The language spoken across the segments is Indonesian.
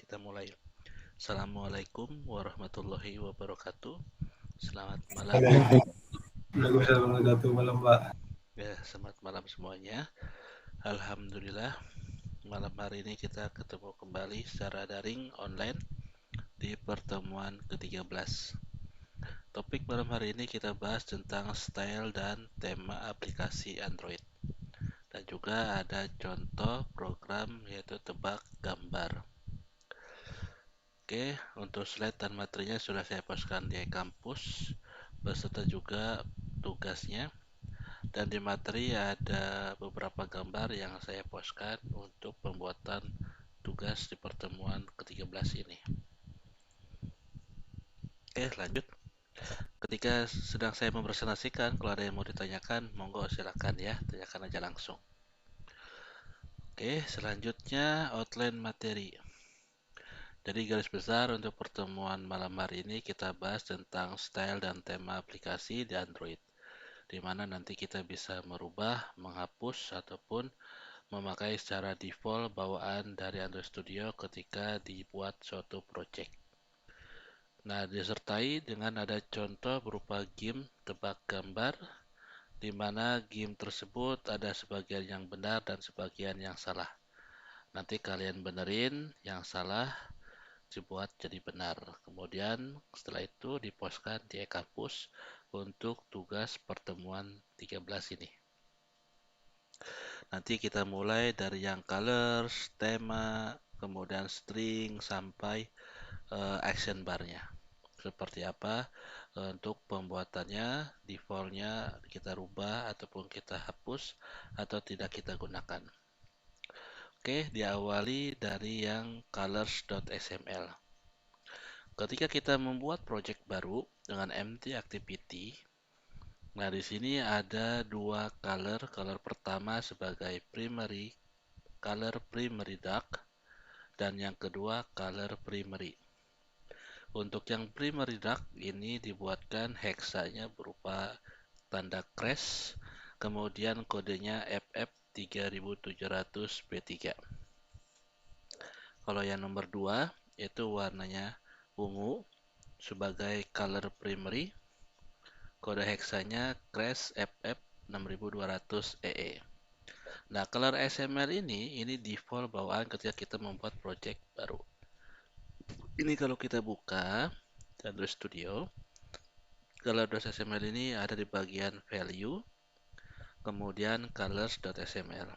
kita mulai. Assalamualaikum warahmatullahi wabarakatuh. Selamat malam. Waalaikumsalam warahmatullahi malam, Pak. Ya, selamat malam semuanya. Alhamdulillah, malam hari ini kita ketemu kembali secara daring online di pertemuan ke-13. Topik malam hari ini kita bahas tentang style dan tema aplikasi Android. Dan juga ada contoh program yaitu tebak gambar. Oke, untuk slide dan materinya sudah saya postkan di kampus beserta juga tugasnya. Dan di materi ada beberapa gambar yang saya postkan untuk pembuatan tugas di pertemuan ke-13 ini. Oke, lanjut. Ketika sedang saya mempresentasikan, kalau ada yang mau ditanyakan, monggo silakan ya, tanyakan aja langsung. Oke, selanjutnya outline materi. Jadi garis besar untuk pertemuan malam hari ini kita bahas tentang style dan tema aplikasi di Android, di mana nanti kita bisa merubah, menghapus, ataupun memakai secara default bawaan dari Android Studio ketika dibuat suatu project. Nah, disertai dengan ada contoh berupa game tebak gambar, di mana game tersebut ada sebagian yang benar dan sebagian yang salah. Nanti kalian benerin yang salah, dibuat jadi benar. Kemudian setelah itu dipostkan di e-kampus untuk tugas pertemuan 13 ini. Nanti kita mulai dari yang colors, tema, kemudian string sampai action barnya. Seperti apa untuk pembuatannya, defaultnya kita rubah ataupun kita hapus atau tidak kita gunakan. Oke, diawali dari yang colors.xml. Ketika kita membuat project baru dengan empty activity, nah di sini ada dua color. Color pertama sebagai primary, color primary dark, dan yang kedua color primary. Untuk yang primary dark ini dibuatkan hexanya berupa tanda crash, kemudian kodenya FF3700B3. Kalau yang nomor 2 itu warnanya ungu sebagai color primary, kode hexanya crash FF6200EE. Nah, color XML ini default bawaan ketika kita membuat project baru. Ini kalau kita buka Android Studio, color.xml ini ada di bagian value, kemudian colors.xml.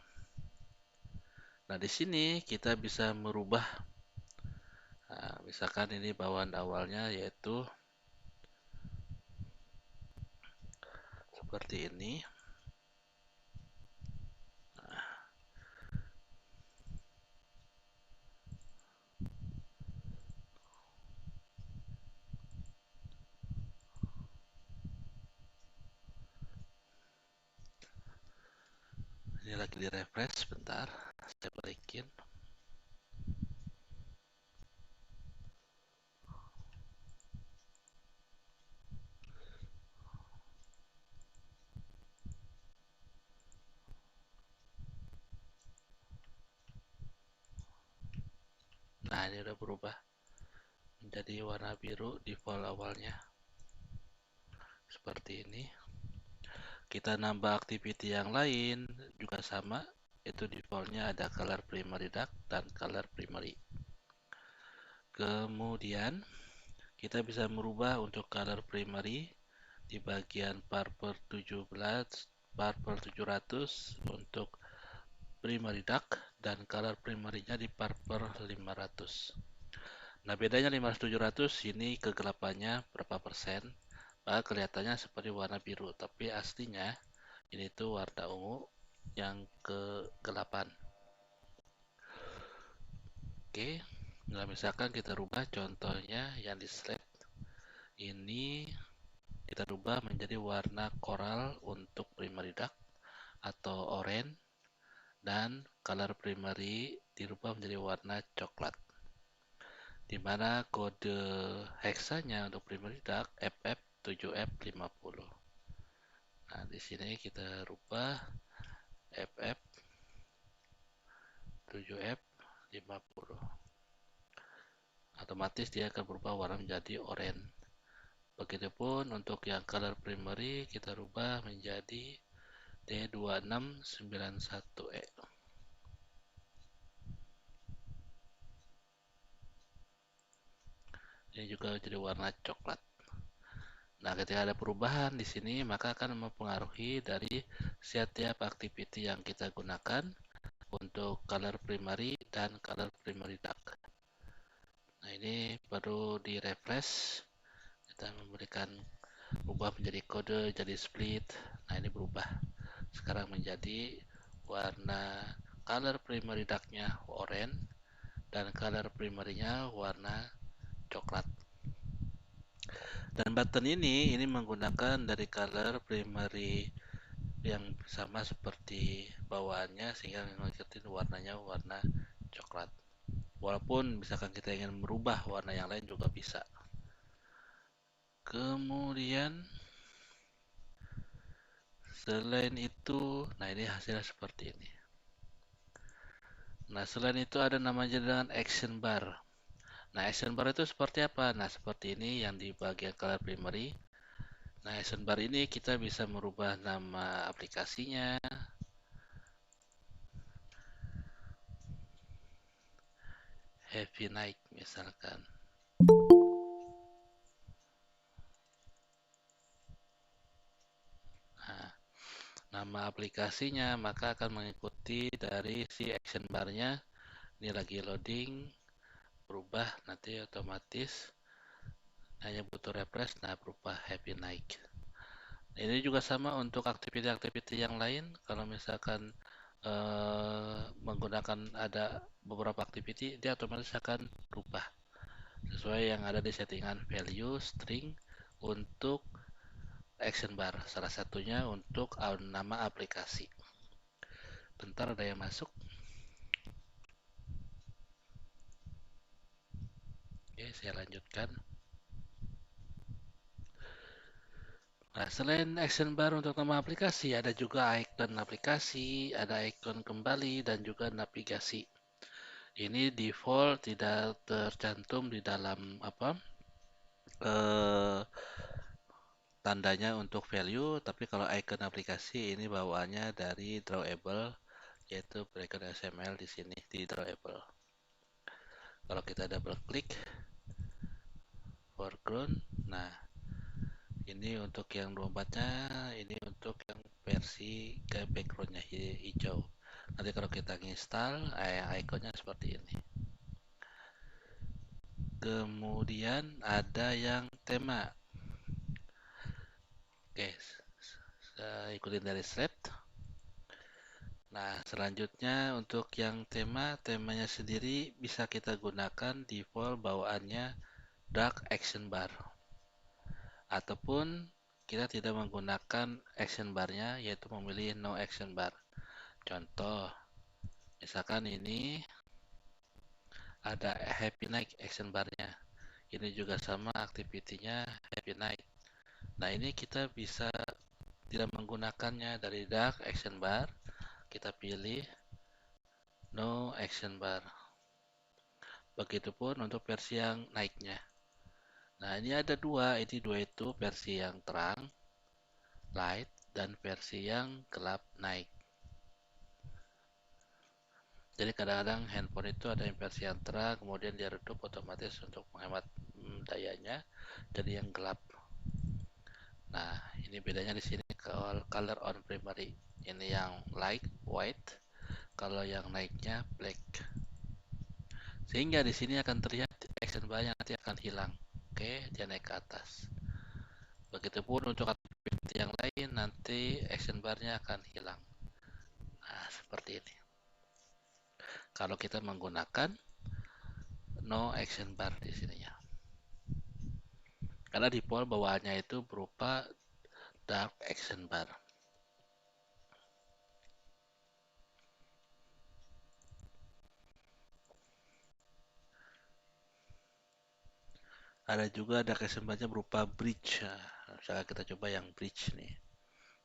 Nah, di sini kita bisa merubah. Nah, misalkan ini bawaan awalnya yaitu seperti ini. Ini lagi di refresh, bentar. Saya balikin. Nah, ini udah berubah menjadi warna biru default awalnya. Seperti ini. Kita nambah activity yang lain juga sama, itu defaultnya ada color primary dark dan color primary. Kemudian kita bisa merubah untuk color primary di bagian purple 17, purple 700 untuk primary dark dan color primary-nya di purple 500. Nah, bedanya 500-700 ini kegelapannya berapa persen? Maka kelihatannya seperti warna biru, tapi aslinya ini tuh warna ungu yang kegelapan. Oke, nah misalkan kita rubah contohnya yang di slide ini, kita rubah menjadi warna koral untuk primary dark atau oranye, dan color primary dirubah menjadi warna coklat, di mana kode hexanya untuk primary dark FF7F50. Nah, di sini kita rubah FF7F50. otomatis dia akan berubah warna menjadi oranye. Begitupun untuk yang color primary kita rubah menjadi D2691E. Ini juga jadi warna coklat. Nah, ketika ada perubahan di sini, maka akan mempengaruhi dari setiap activity yang kita gunakan untuk color primary dan color primary dark. Nah, ini perlu di refresh. Kita memberikan ubah menjadi kode, jadi split. Nah, ini berubah. Sekarang menjadi warna color primary darknya orange dan color primary-nya warna coklat. Dan button ini menggunakan dari color primary yang sama seperti bawaannya sehingga ngikutin warnanya warna coklat. Walaupun misalkan kita ingin merubah warna yang lain juga bisa. Kemudian selain itu, nah ini hasilnya seperti ini. Nah, selain itu ada namanya dengan action bar. Nah, action bar itu seperti apa? Nah, seperti ini yang di bagian color primary. Nah, action bar ini kita bisa merubah nama aplikasinya, Happy Night misalkan. Nah, nama aplikasinya maka akan mengikuti dari si action bar-nya. Ini lagi loading, berubah nanti otomatis hanya butuh refresh, nah berubah Happy Night. Ini juga sama untuk aktiviti-aktiviti yang lain. Kalau misalkan menggunakan ada beberapa aktiviti, dia otomatis akan berubah sesuai yang ada di settingan value string untuk action bar. Salah satunya untuk nama aplikasi. Bentar ada yang masuk. Oke, saya lanjutkan. Nah, selain action bar untuk nama aplikasi, ada juga icon aplikasi, ada icon kembali, dan juga navigasi. Ini default tidak tercantum di dalam eh, tandanya untuk value, tapi kalau icon aplikasi ini bawaannya dari drawable, yaitu background XML di sini di drawable. Kalau kita double klik foreground, nah ini untuk yang 24-nya, ini untuk yang versi ke backgroundnya hijau. Nanti kalau kita install, ikonnya seperti ini. Kemudian ada yang tema. Oke, saya ikutin dari thread. Nah, selanjutnya untuk yang temanya sendiri bisa kita gunakan default bawaannya dark action bar. Ataupun kita tidak menggunakan action bar-nya, yaitu memilih no action bar. Contoh, misalkan ini ada Happy Night action bar-nya. Ini juga sama aktivitinya Happy Night. Nah, ini kita bisa tidak menggunakannya dari dark action bar. Kita pilih no action bar. Begitupun untuk versi yang naiknya. Nah, ini ada dua. Ini dua itu versi yang terang, light, dan versi yang gelap, naik. Jadi kadang-kadang handphone itu ada yang versi yang terang, kemudian dia redup otomatis untuk menghemat dayanya, jadi yang gelap. Nah, ini bedanya di sini color on primary. Ini yang light white, kalau yang naiknya black. Sehingga di sini akan terlihat action bar-nya nanti akan hilang. Oke, dia naik ke atas. Begitupun untuk aktiviti yang lain nanti action bar-nya akan hilang. Nah, seperti ini. Kalau kita menggunakan no action bar di sininya. Karena default bawaannya itu berupa dark action bar. Ada juga dark action bar-nya berupa bridge. Nah, misalnya kita coba yang bridge nih.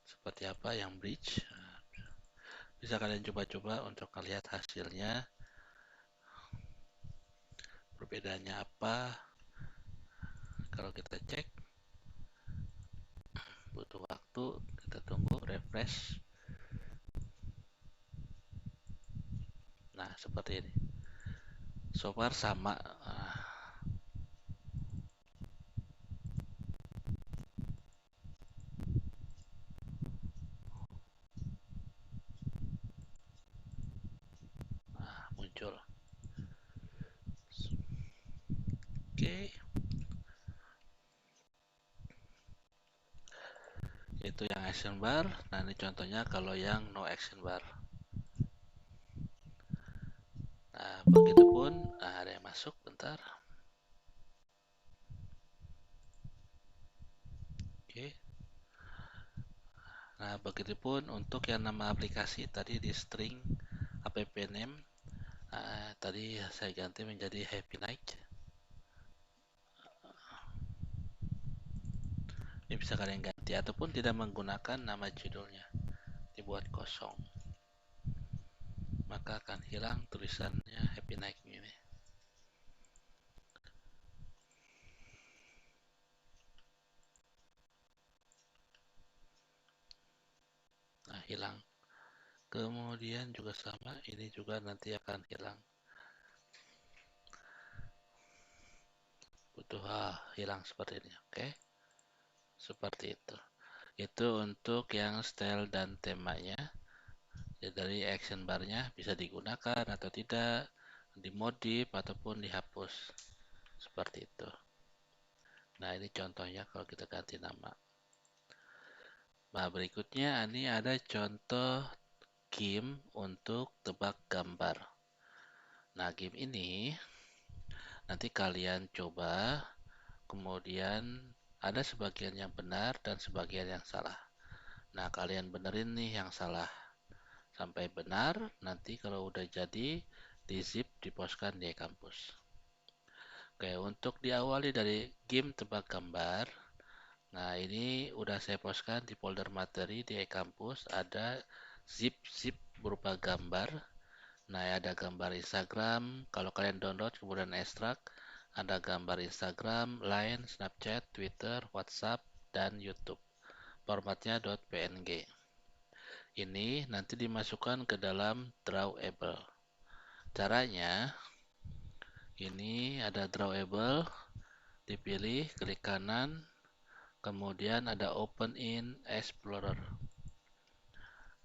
Seperti apa yang bridge? Bisa kalian coba-coba untuk melihat hasilnya Perbedaannya apa? Kalau kita cek, butuh waktu, kita tunggu refresh. Nah, seperti ini. So far sama. Muncul. Oke, itu yang action bar. Nah, ini contohnya kalau yang no action bar. Nah, begitupun. Nah, ada yang masuk, bentar. Oke. Nah, begitupun untuk yang nama aplikasi tadi di string app name. Nah, tadi saya ganti menjadi Happy Night. Ini bisa kalian ganti ataupun tidak menggunakan nama judulnya, dibuat kosong, maka akan hilang tulisannya Happy Night ini. Nah, hilang. Kemudian juga sama, ini juga nanti akan hilang. Butuh hilang seperti ini, oke? Seperti itu. Itu untuk yang style dan temanya. Ya, dari action barnya bisa digunakan atau tidak, dimodif ataupun dihapus. Seperti itu. Nah, ini contohnya kalau kita ganti nama. Nah, berikutnya ini ada contoh game untuk tebak gambar. Nah, game ini nanti kalian coba, kemudian ada sebagian yang benar dan sebagian yang salah. Nah, kalian benerin nih yang salah sampai benar, nanti kalau udah jadi di zip diposkan di kampus. Oke, untuk diawali dari game tebak gambar. Nah, ini udah saya postkan di folder materi di e-kampus, ada zip berupa gambar. Nah, ada gambar Instagram, kalau kalian download kemudian ekstrak, ada gambar Instagram, Line, Snapchat, Twitter, WhatsApp, dan YouTube. Formatnya .png. Ini nanti dimasukkan ke dalam drawable. Caranya, ini ada drawable, dipilih, klik kanan, kemudian ada Open in Explorer.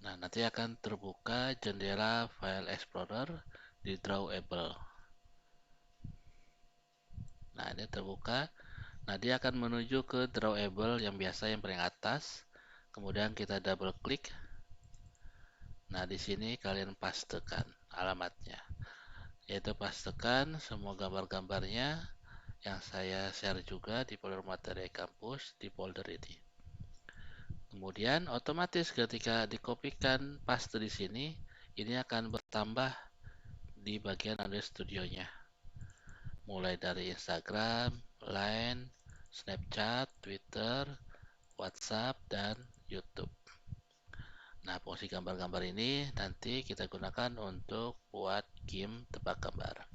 Nah, nanti akan terbuka jendela File Explorer di Drawable. Nah, ini terbuka. Nah, dia akan menuju ke Drawable yang biasa yang paling atas. Kemudian kita double klik. Nah, di sini kalian pastekan alamatnya. Yaitu pastekan semua gambar-gambarnya yang saya share juga di folder materi kampus di folder ini. Kemudian otomatis ketika dikopikan paste di sini, ini akan bertambah di bagian Android Studio-nya. Mulai dari Instagram, Line, Snapchat, Twitter, WhatsApp, dan YouTube. Nah, fungsi gambar-gambar ini nanti kita gunakan untuk buat game tebak gambar.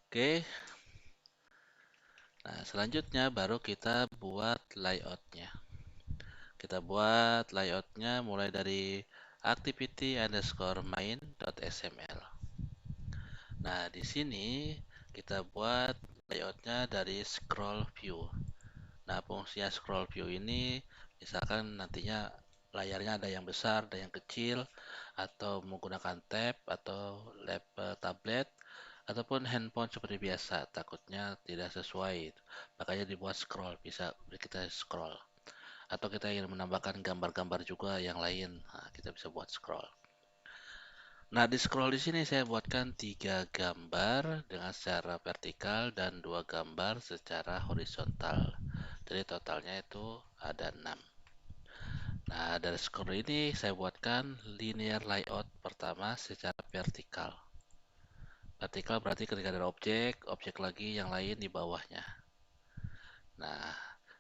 Oke. Nah, selanjutnya baru kita buat layoutnya. Kita buat layoutnya mulai dari activity_main.sml. Nah, di sini kita buat layoutnya dari scroll view. Nah, fungsi scroll view ini misalkan nantinya layarnya ada yang besar, ada yang kecil, atau menggunakan tab atau tablet ataupun handphone seperti biasa, takutnya tidak sesuai. Makanya dibuat scroll, bisa kita scroll. Atau kita ingin menambahkan gambar-gambar juga yang lain, nah, kita bisa buat scroll. Nah, di scroll di sini saya buatkan 3 gambar dengan secara vertikal dan 2 gambar secara horizontal. Jadi totalnya itu ada 6. Nah, dari scroll ini saya buatkan linear layout pertama secara vertikal. Vertikal berarti ketika ada objek, objek lagi yang lain di bawahnya. Nah,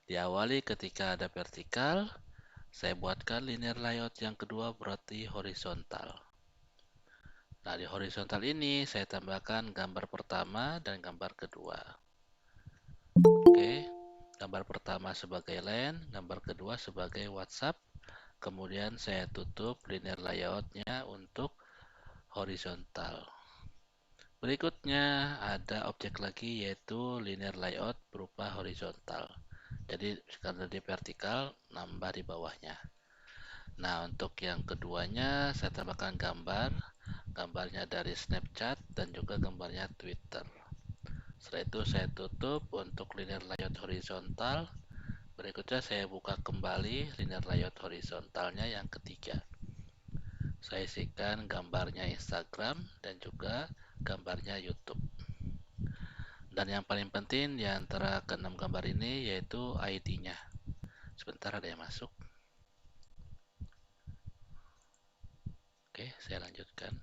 diawali ketika ada vertikal, saya buatkan linear layout yang kedua berarti horizontal. Nah, di horizontal ini saya tambahkan gambar pertama dan gambar kedua. Oke, gambar pertama sebagai line, gambar kedua sebagai WhatsApp. Kemudian saya tutup linear layoutnya untuk horizontal. Berikutnya ada objek lagi yaitu linear layout berupa horizontal. Jadi karena di vertikal, nambah di bawahnya. Nah, untuk yang keduanya saya tambahkan gambarnya dari Snapchat dan juga gambarnya Twitter. Setelah itu saya tutup untuk linear layout horizontal. Berikutnya saya buka kembali linear layout horizontalnya yang ketiga. Saya isikan gambarnya Instagram dan juga gambarnya YouTube. Dan yang paling penting di antara keenam gambar ini yaitu ID-nya. Sebentar ada yang masuk. Oke, saya lanjutkan.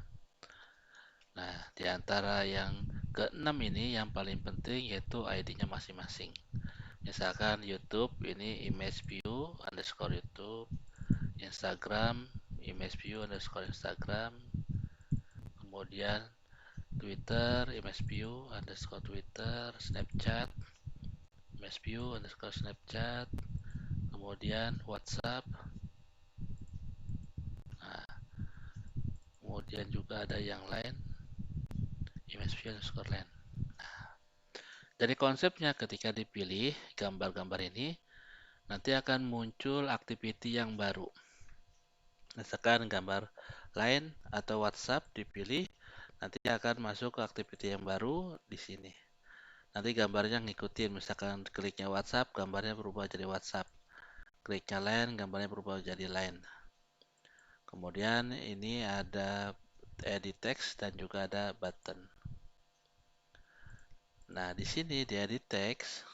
Nah, di antara yang keenam ini yang paling penting yaitu ID-nya masing-masing. Misalkan YouTube ini image view underscore YouTube, Instagram image view underscore Instagram, kemudian Twitter image view underscore Twitter, Snapchat image view underscore Snapchat, kemudian WhatsApp. Nah, kemudian juga ada yang lain image view underscore lain. Jadi konsepnya ketika dipilih gambar-gambar ini nanti akan muncul activity yang baru. Misalkan gambar lain atau WhatsApp dipilih, nanti akan masuk ke activity yang baru di sini. Nanti gambarnya ngikutin, misalkan kliknya WhatsApp, gambarnya berubah jadi WhatsApp. Kliknya lain, gambarnya berubah jadi lain. Kemudian ini ada edit text dan juga ada button. Nah, di sini di edit text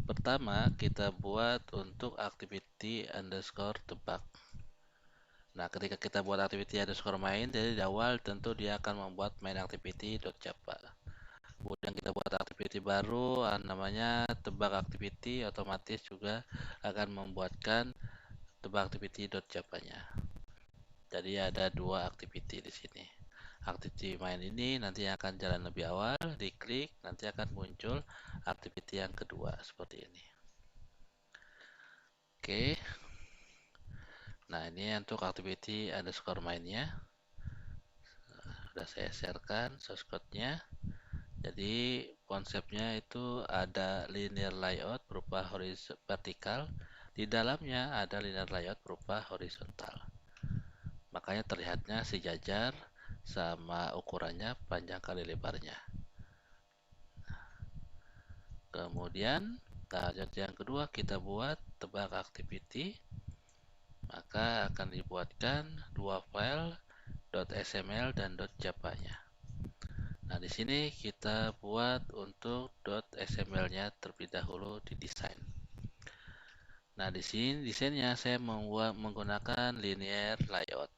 pertama kita buat untuk activity underscore tebak. Nah, ketika kita buat activity underscore main, jadi di awal tentu dia akan membuat main activity.java. Kemudian kita buat activity baru, namanya tebak activity, otomatis juga akan membuatkan tebak activity.java-nya. Jadi ada dua activity di sini. Activity main ini nanti akan jalan lebih awal, diklik, nanti akan muncul activity yang kedua seperti ini. Oke. Nah, ini untuk activity underscore mainnya. Sudah saya sharekan source code-nya. Jadi konsepnya itu ada linear layout berupa vertikal. Di dalamnya ada linear layout berupa horizontal. Makanya terlihatnya sejajar sama ukurannya panjang kali lebarnya. Kemudian target yang kedua kita buat tebak activity. Maka akan dibuatkan dua file .sml dan .java-nya. Nah, di sini kita buat untuk .sml-nya terlebih dahulu didesain. Nah, di sini desainnya saya menggunakan linear layout.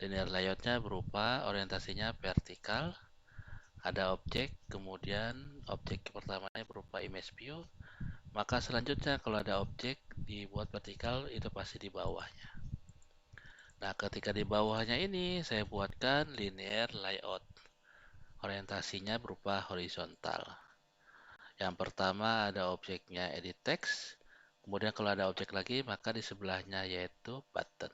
Linear layout-nya berupa orientasinya vertikal, ada objek, kemudian objek pertamanya berupa image view. Maka selanjutnya kalau ada objek dibuat vertikal itu pasti di bawahnya. Nah, ketika di bawahnya ini saya buatkan linear layout. Orientasinya berupa horizontal. Yang pertama ada objeknya edit text. Kemudian kalau ada objek lagi maka di sebelahnya yaitu button.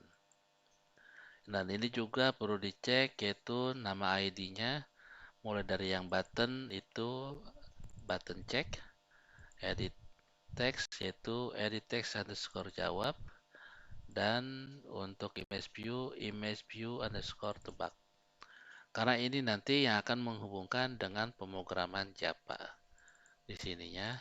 Dan ini juga perlu dicek yaitu nama ID-nya. Mulai dari yang button itu button check. Edit text yaitu edit text underscore jawab. Dan untuk image view underscore tebak. Karena ini nanti yang akan menghubungkan dengan pemrograman Java. Di sininya,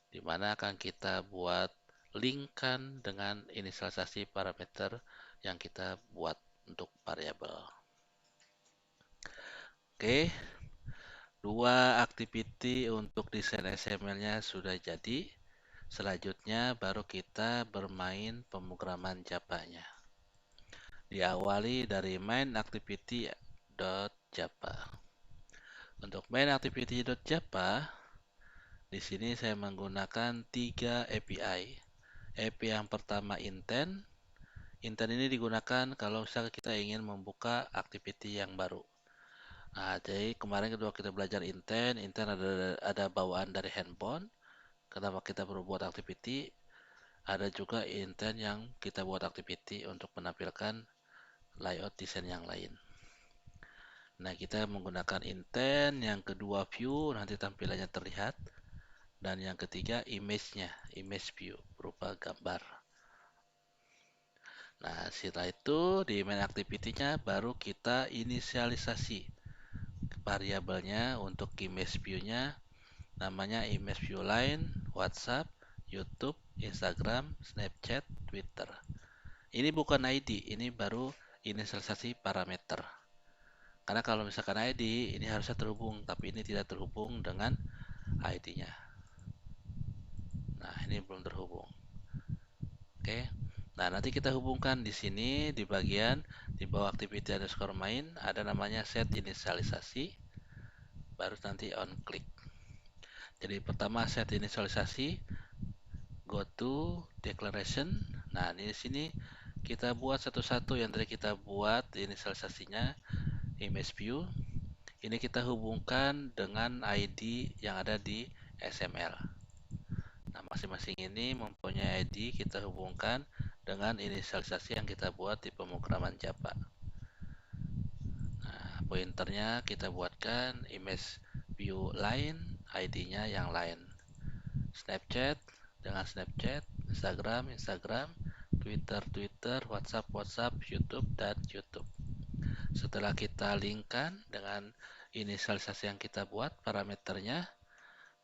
di mana akan kita buat linkkan dengan inisialisasi parameter yang kita buat untuk variabel. Oke, dua activity untuk desain XML-nya sudah jadi. Selanjutnya baru kita bermain pemrograman Java-nya. Diawali dari main activity.java. Untuk main activity.java, di sini saya menggunakan 3 API. API yang pertama intent. Intent ini digunakan kalau misalnya kita ingin membuka activity yang baru. Nah, jadi kemarin kedua kita belajar intent, ada bawaan dari handphone. Kenapa kita perlu buat activity? Ada juga intent yang kita buat activity untuk menampilkan layout desain yang lain. Nah, kita menggunakan intent, yang kedua view, nanti tampilannya terlihat. Dan yang ketiga image-nya, image view, berupa gambar. Nah, setelah itu di main activity-nya baru kita inisialisasi variabelnya untuk image view-nya, namanya image view line, WhatsApp, YouTube, Instagram, Snapchat, Twitter. Ini bukan ID, ini baru inisialisasi parameter. Karena kalau misalkan ID, ini harusnya terhubung, tapi ini tidak terhubung dengan ID-nya. Nah, ini belum terhubung. Oke. Nah, nanti kita hubungkan di sini di bagian di bawah activity underscore main ada namanya set inisialisasi, baru nanti on click. Jadi pertama set inisialisasi, go to declaration. Nah, di sini kita buat satu-satu yang tadi kita buat inisialisasinya image view. Ini kita hubungkan dengan ID yang ada di XML. Nah, masing-masing ini mempunyai ID, kita hubungkan dengan inisialisasi yang kita buat di pemrograman Java. Nah, pointernya kita buatkan image view line, ID-nya yang lain. Snapchat dengan Snapchat, Instagram, Instagram, Twitter, Twitter, WhatsApp, WhatsApp, YouTube, dan YouTube. Setelah kita linkkan dengan inisialisasi yang kita buat parameternya,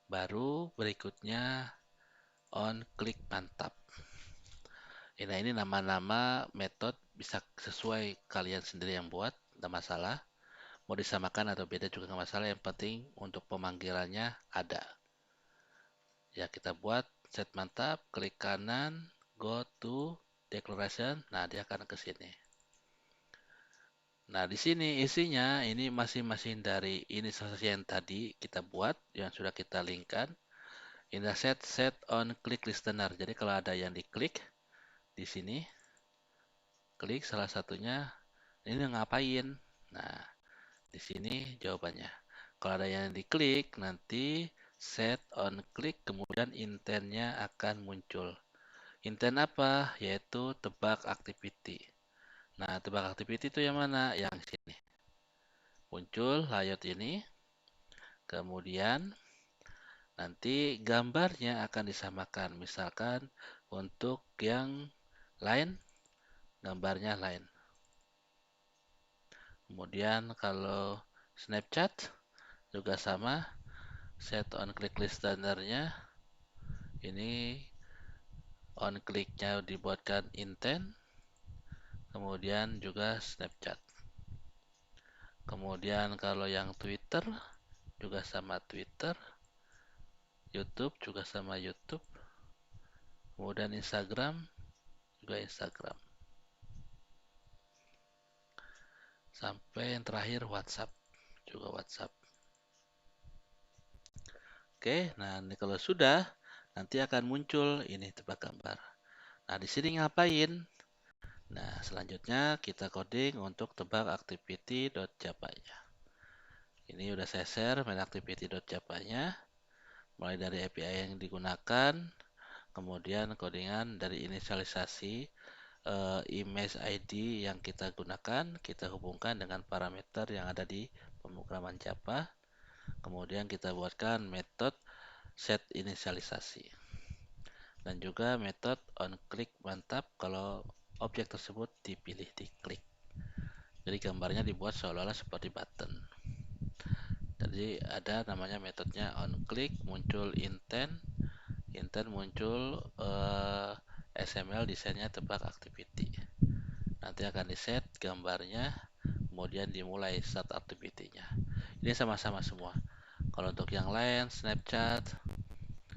baru berikutnya on click mantap. Nah, ini nama-nama metode bisa sesuai kalian sendiri yang buat, tidak masalah. Mau disamakan atau beda juga nggak masalah, yang penting untuk pemanggilannya ada. Ya, kita buat set mantap, klik kanan, go to declaration. Nah, dia akan ke sini. Nah, di sini isinya ini masing-masing dari inisialisasi yang tadi kita buat, yang sudah kita linkkan. Ini set on click listener. Jadi kalau ada yang diklik di sini, klik salah satunya, ini ngapain? Nah, di sini jawabannya. Kalau ada yang diklik, nanti set on click, kemudian intentnya akan muncul. Intent apa? Yaitu tebak activity. Nah, tebak activity itu yang mana? Yang sini. Muncul layout ini. Kemudian nanti gambarnya akan disamakan. Misalkan untuk yang lain, gambarnya lain. Kemudian kalau Snapchat juga sama. Set on click listenernya ini on clicknya dibuatkan intent, kemudian juga Snapchat. Kemudian kalau yang Twitter juga sama Twitter, YouTube juga sama YouTube, kemudian Instagram juga Instagram, sampai yang terakhir WhatsApp juga WhatsApp. Oke, nah ini kalau sudah nanti akan muncul ini tebak gambar. Nah, di sini ngapain? Nah, selanjutnya kita coding untuk tebak activity.java-nya. Ini udah saya share main activity.java-nya, mulai dari API yang digunakan, kemudian codingan dari inisialisasi image ID yang kita gunakan, kita hubungkan dengan parameter yang ada di pemrograman Java, kemudian kita buatkan metode set inisialisasi, dan juga metode on click mantap kalau objek tersebut dipilih diklik. Jadi gambarnya dibuat seolah-olah seperti button. Jadi ada namanya metodenya on click, muncul intent, muncul XML desainnya tebak activity. Nanti akan di set gambarnya, kemudian dimulai start activity-nya. Ini sama-sama semua. Kalau untuk yang lain, Snapchat,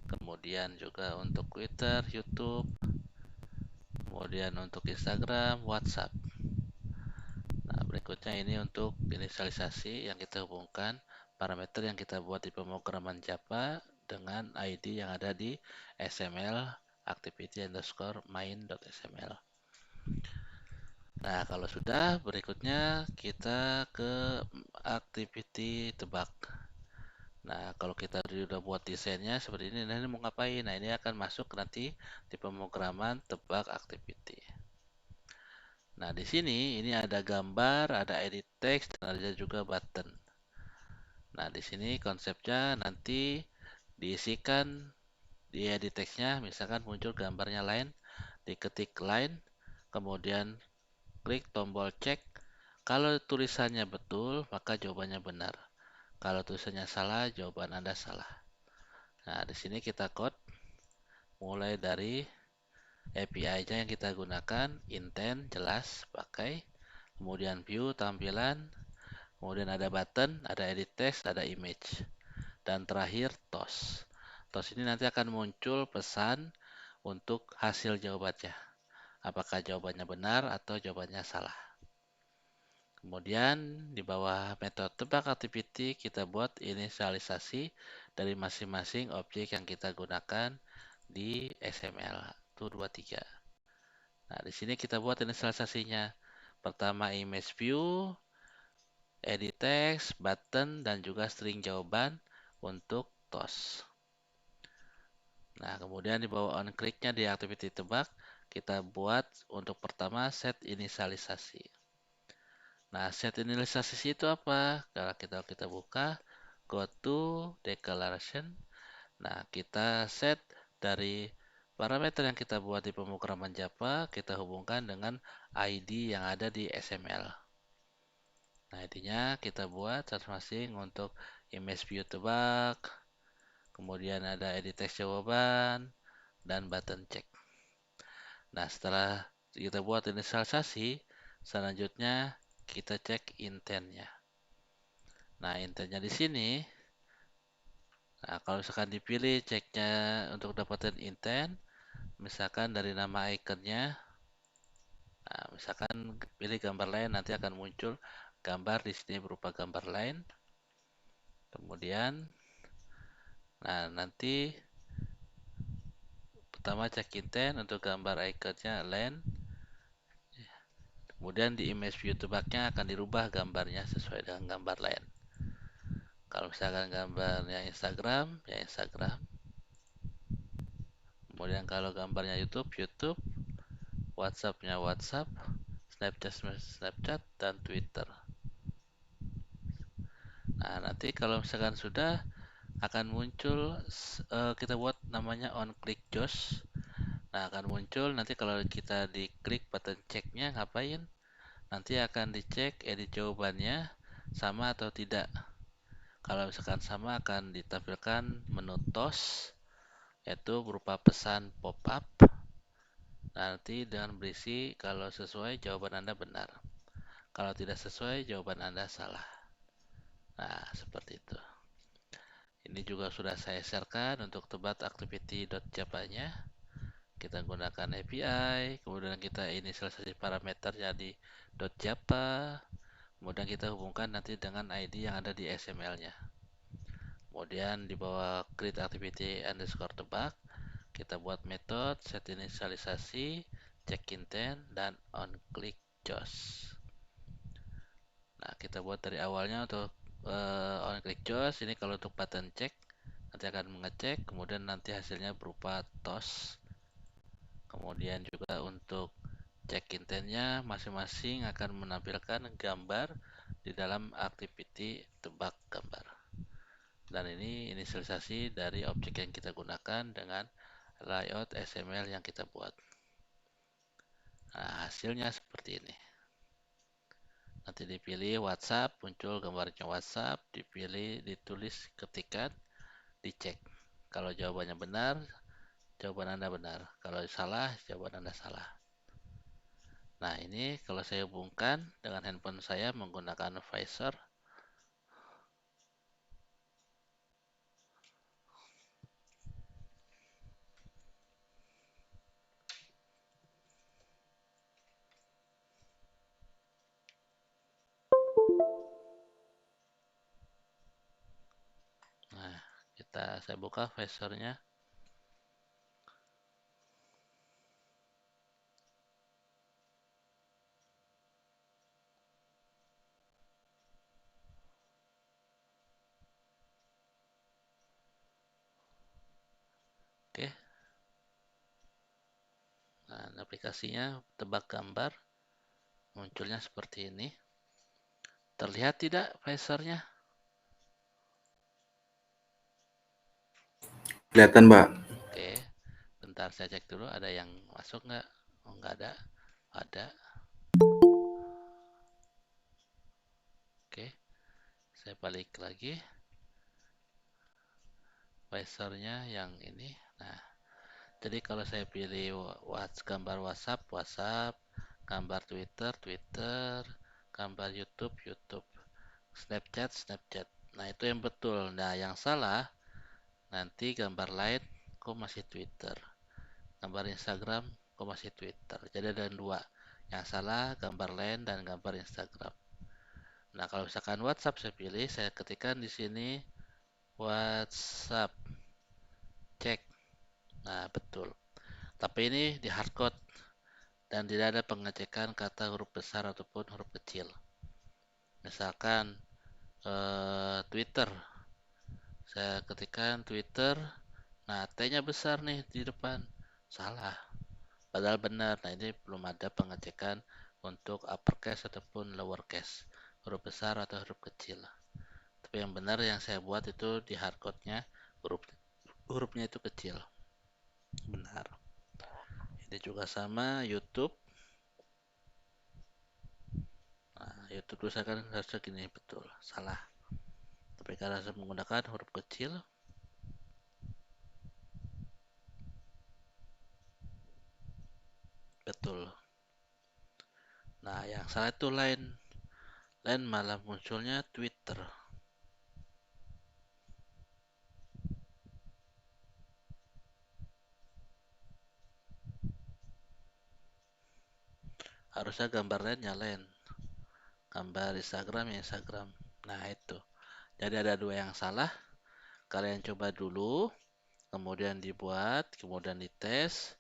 kemudian juga untuk Twitter, YouTube, kemudian untuk Instagram, WhatsApp. Nah, berikutnya ini untuk inisialisasi yang kita hubungkan parameter yang kita buat di pemrograman Java dengan ID yang ada di XML activity underscore main.xml. Nah, kalau sudah, berikutnya kita ke activity tebak. Nah, kalau kita sudah buat desainnya seperti ini, nah ini mau ngapain? Nah, ini akan masuk nanti di pemrograman tebak activity. Nah, di sini ini ada gambar, ada edit text, dan ada juga button. Nah, di sini konsepnya nanti diisikan di edit text-nya, misalkan muncul gambarnya line, diketik line, kemudian klik tombol cek. Kalau tulisannya betul, maka jawabannya benar. Kalau tulisannya salah, jawaban Anda salah. Nah, di sini kita code mulai dari API-nya yang kita gunakan, intent jelas pakai, kemudian view tampilan, kemudian ada button, ada edit text, ada image, dan terakhir toss. Toss ini nanti akan muncul pesan untuk hasil jawabannya. Apakah jawabannya benar atau jawabannya salah. Kemudian di bawah metode tebak activity kita buat inisialisasi dari masing-masing objek yang kita gunakan di XML 223. Nah, di sini kita buat inisialisasinya. Pertama image view, edit text, button, dan juga string jawaban untuk toss. Nah, kemudian di bawah on click-nya di activity tebak, kita buat untuk pertama set inisialisasi. Nah, set inisialisasi itu apa? Kalau kita buka, go to declaration. Nah, kita set dari parameter yang kita buat di pemrograman Java, kita hubungkan dengan ID yang ada di XML. Nah, ID-nya kita buat masing-masing untuk image view tebak, kemudian ada edit text jawaban, dan button check. Nah, setelah kita buat inisialisasi, selanjutnya kita cek intentnya. Nah, intentnya di sini, nah kalau misalkan dipilih ceknya untuk dapetin intent, misalkan dari nama ikonnya, nah misalkan pilih gambar lain nanti akan muncul gambar di sini berupa gambar lain. Kemudian, nah nanti pertama cek intent untuk gambar ikonnya land. Kemudian di image view tebaknya akan dirubah gambarnya sesuai dengan gambar lain. Kalau misalkan gambarnya Instagram, ya Instagram. Kemudian kalau gambarnya YouTube, YouTube. WhatsApp-nya WhatsApp, Snapchat Snapchat, dan Twitter. Nah, nanti kalau misalkan sudah akan muncul kita buat namanya on click Josh. Nah, akan muncul nanti kalau kita diklik button ceknya ngapain? Nanti akan dicek edit jawabannya sama atau tidak. Kalau misalkan sama akan ditampilkan menu toss yaitu berupa pesan pop up. Nanti dengan berisi kalau sesuai jawaban Anda benar. Kalau tidak sesuai jawaban Anda salah. Nah, seperti itu. Ini juga sudah saya sharekan untuk tebak activity.java-nya. Kita gunakan API, kemudian kita inisialisasi parameternya di .java, kemudian kita hubungkan nanti dengan ID yang ada di XML-nya. Kemudian di bawah create activity underscore tebak, kita buat metode set inisialisasi, check intent, dan on click Josh. Nah, kita buat dari awalnya untuk on click Josh. Ini kalau untuk button check nanti akan mengecek, kemudian nanti hasilnya berupa toss. Kemudian juga untuk check intentnya masing-masing akan menampilkan gambar di dalam activity tebak gambar. Dan ini inisialisasi dari objek yang kita gunakan dengan layout XML yang kita buat. Nah, hasilnya seperti ini. Nanti dipilih WhatsApp, muncul gambarnya WhatsApp, dipilih, ditulis, ketikan, dicek. Kalau jawabannya benar, jawaban Anda benar. Kalau salah, jawaban Anda salah. Nah, ini kalau saya hubungkan dengan handphone saya menggunakan Visor. Nah, saya buka Visornya. aplikasinya tebak gambar, munculnya seperti ini. Terlihat tidak visornya? Kelihatan, Mbak. Oke, bentar saya cek dulu ada yang masuk nggak? Oh, nggak ada. Ada. Oke, saya balik lagi. Visornya yang ini. Nah, jadi kalau saya pilih gambar WhatsApp, WhatsApp, gambar Twitter, Twitter, gambar YouTube, YouTube, Snapchat, Snapchat. Nah, itu yang betul. Nah, yang salah nanti gambar lain kok masih Twitter. Gambar Instagram kok masih Twitter. Jadi ada dua. Yang salah gambar lain dan gambar Instagram. Nah, kalau misalkan WhatsApp saya pilih, saya ketikkan di sini WhatsApp, cek. Nah, betul. Tapi ini di hardcode dan tidak ada pengecekan kata huruf besar ataupun huruf kecil. Misalkan Twitter, saya ketikkan Twitter, nah T-nya besar nih di depan, salah. Padahal benar. Nah, ini belum ada pengecekan untuk uppercase ataupun lowercase, huruf besar atau huruf kecil. Tapi yang benar yang saya buat itu di hardcode-nya hurufnya itu kecil. Benar. Ini juga sama YouTube. Nah, YouTube tulisannya harusnya gini, betul. Salah. Tapi karena saya menggunakan huruf kecil, betul. Nah, yang salah itu line. Line malah munculnya Twitter. Harusnya gambar line ya line. Gambar Instagram ya Instagram. Nah, itu. Jadi ada dua yang salah. Kalian coba dulu, kemudian dibuat, kemudian dites.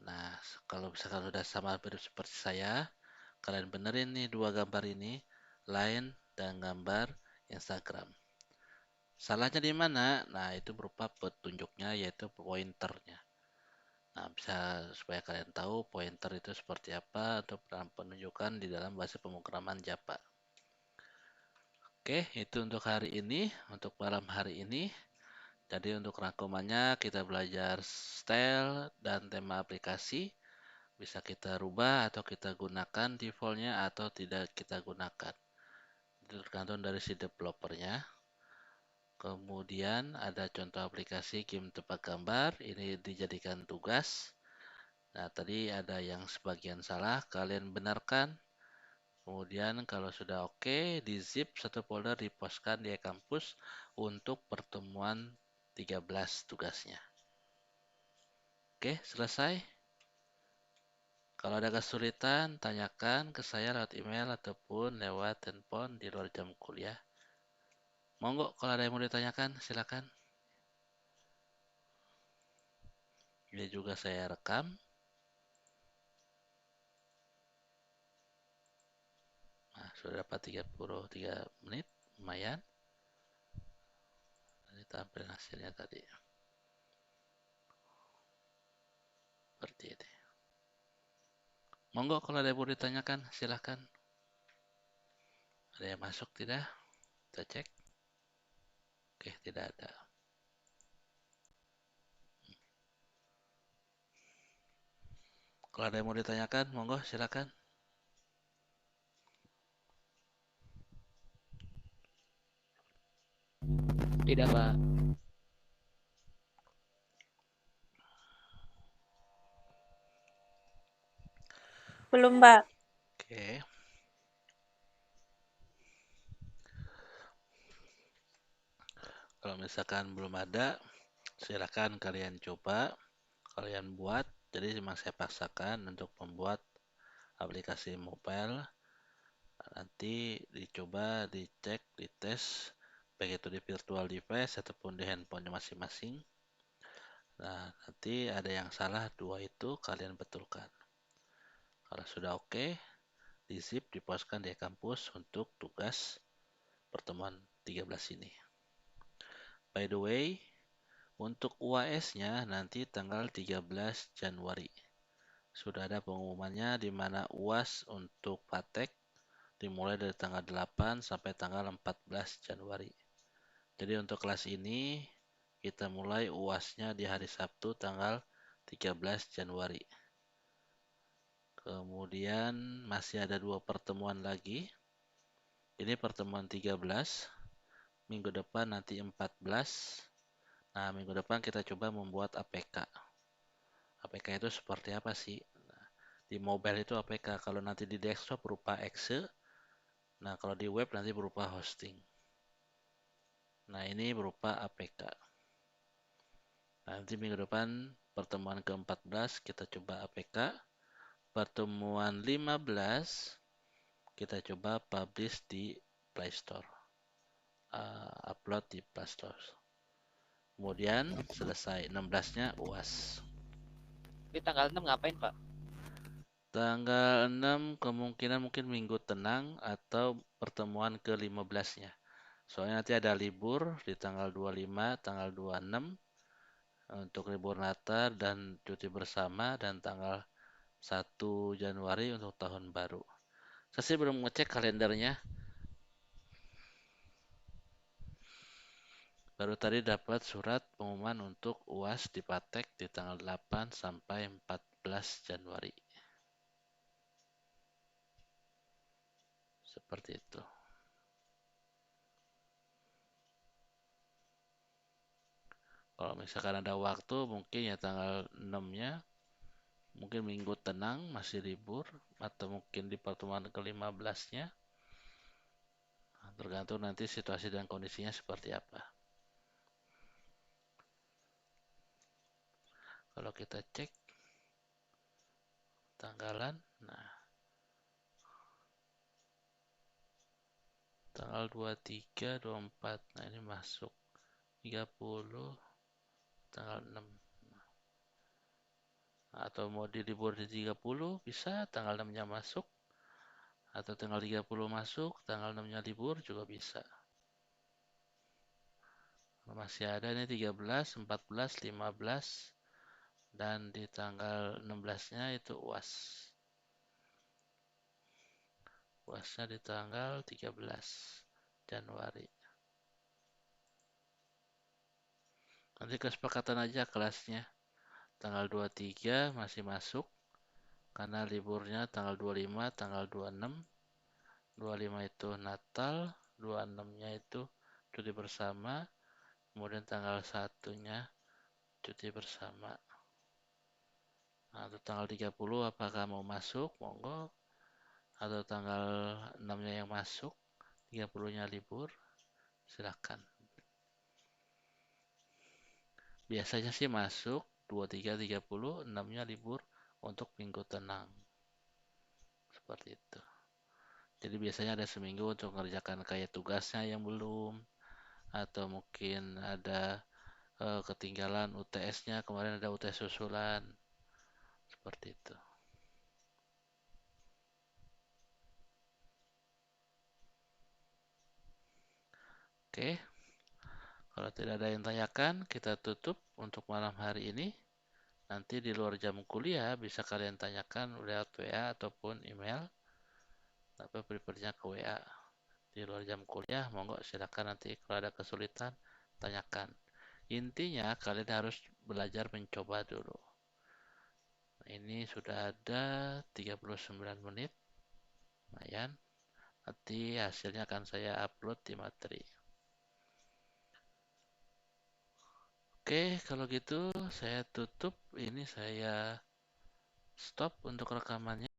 Nah, kalau misalkan sudah sama mirip seperti saya, kalian benerin nih dua gambar ini, line dan gambar Instagram. Salahnya di mana? Nah, itu berupa petunjuknya yaitu pointernya. Nah, bisa supaya kalian tahu pointer itu seperti apa untuk penunjukan di dalam bahasa pemrograman Java. Oke, itu untuk hari ini, untuk malam hari ini. Jadi untuk rangkumannya kita belajar style dan tema aplikasi. Bisa kita rubah atau kita gunakan defaultnya atau tidak kita gunakan. Itu tergantung dari si developernya. Kemudian ada contoh aplikasi game tebak gambar. Ini dijadikan tugas. Nah, tadi ada yang sebagian salah, kalian benarkan. Kemudian kalau sudah oke, di zip satu folder dipostkan di kampus untuk pertemuan 13 tugasnya. Oke, selesai. Kalau ada kesulitan, tanyakan ke saya lewat email ataupun lewat telepon di luar jam kuliah. Monggo, kalau ada yang mau ditanyakan, silakan. Ini juga saya rekam. Nah, sudah dapat 33 menit, lumayan. Ini tampil hasilnya tadi. Seperti ini. Monggo, kalau ada yang mau ditanyakan, silakan. Ada yang masuk tidak? Kita cek. Oke, tidak ada. Kalau ada yang mau ditanyakan, monggo silakan. Tidak, Pak. Belum, Mbak. Oke. Kalau misalkan belum ada, silakan kalian coba, kalian buat. Jadi memang saya paksakan untuk membuat aplikasi mobile. Nanti dicoba, dicek, dites, baik itu di virtual device ataupun di handphone masing-masing. Nah, nanti ada yang salah dua itu kalian betulkan. Kalau sudah oke, di zip dipostkan di kampus untuk tugas pertemuan 13 ini. By the way, untuk UAS-nya nanti tanggal 13 Januari. sudah ada pengumumannya di mana UAS untuk Patek dimulai dari tanggal 8 sampai tanggal 14 Januari. Jadi untuk kelas ini kita mulai UASnya di hari Sabtu tanggal 13 Januari. Kemudian masih ada 2 pertemuan lagi. Ini pertemuan 13, minggu depan nanti 14. Nah, minggu depan kita coba membuat APK. APK itu seperti apa sih? Nah, di mobile itu APK, kalau nanti di desktop berupa exe. Nah, kalau di web nanti berupa hosting. Nah, ini berupa APK. Nanti minggu depan pertemuan ke-14 kita coba APK. Pertemuan 15 kita coba publish di Play Store. Upload di Play Store. Kemudian selesai 16-nya UAS. Di tanggal 6 ngapain, Pak? Tanggal 6 kemungkinan mungkin minggu tenang atau pertemuan ke-15-nya. Soalnya nanti ada libur di tanggal 25, tanggal 26 untuk libur Natal dan cuti bersama, dan tanggal 1 Januari untuk tahun baru. Saya sih belum ngecek kalendernya. Baru tadi dapat surat pengumuman untuk UAS di Patek di tanggal 8 sampai 14 Januari. Seperti itu. Kalau misalkan ada waktu mungkin ya tanggal 6-nya, mungkin minggu tenang masih libur, atau mungkin di pertemuan ke-15-nya. Tergantung nanti situasi dan kondisinya seperti apa. Kalau kita cek tanggalan, nah tanggal 23, 24, nah ini masuk 30, tanggal 6. Atau mau dilibur di 30 bisa, tanggal 6-nya masuk. Atau tanggal 30 masuk, tanggal 6-nya libur juga bisa. Masih ada nih 13, 14, 15, dan di tanggal 16-nya itu UAS. UASnya di tanggal 13 Januari. Nanti kesepakatan aja kelasnya. Tanggal 23 masih masuk karena liburnya tanggal 25, tanggal 26. 25 itu Natal, 26-nya itu cuti bersama, kemudian tanggal 1-nya cuti bersama. Nah, untuk tanggal 30 apakah mau masuk? Monggo. Atau tanggal 6-nya yang masuk, 30-nya libur, silakan. Biasanya sih masuk 23, 30, 6-nya libur untuk minggu tenang. Seperti itu. Jadi biasanya ada seminggu untuk mengerjakan kayak tugasnya yang belum, atau mungkin ada ketinggalan UTS-nya, kemarin ada UTS susulan. Seperti itu. Oke. Kalau tidak ada yang tanyakan, kita tutup untuk malam hari ini. Nanti di luar jam kuliah bisa kalian tanyakan lewat WA ataupun email. Tapi prefernya ke WA. Di luar jam kuliah, monggo silakan, nanti kalau ada kesulitan tanyakan. Intinya kalian harus belajar mencoba dulu. Nah, ini sudah ada 39 menit. Lumayan. Nanti hasilnya akan saya upload di materi. Oke, kalau gitu saya tutup. Ini saya stop untuk rekamannya.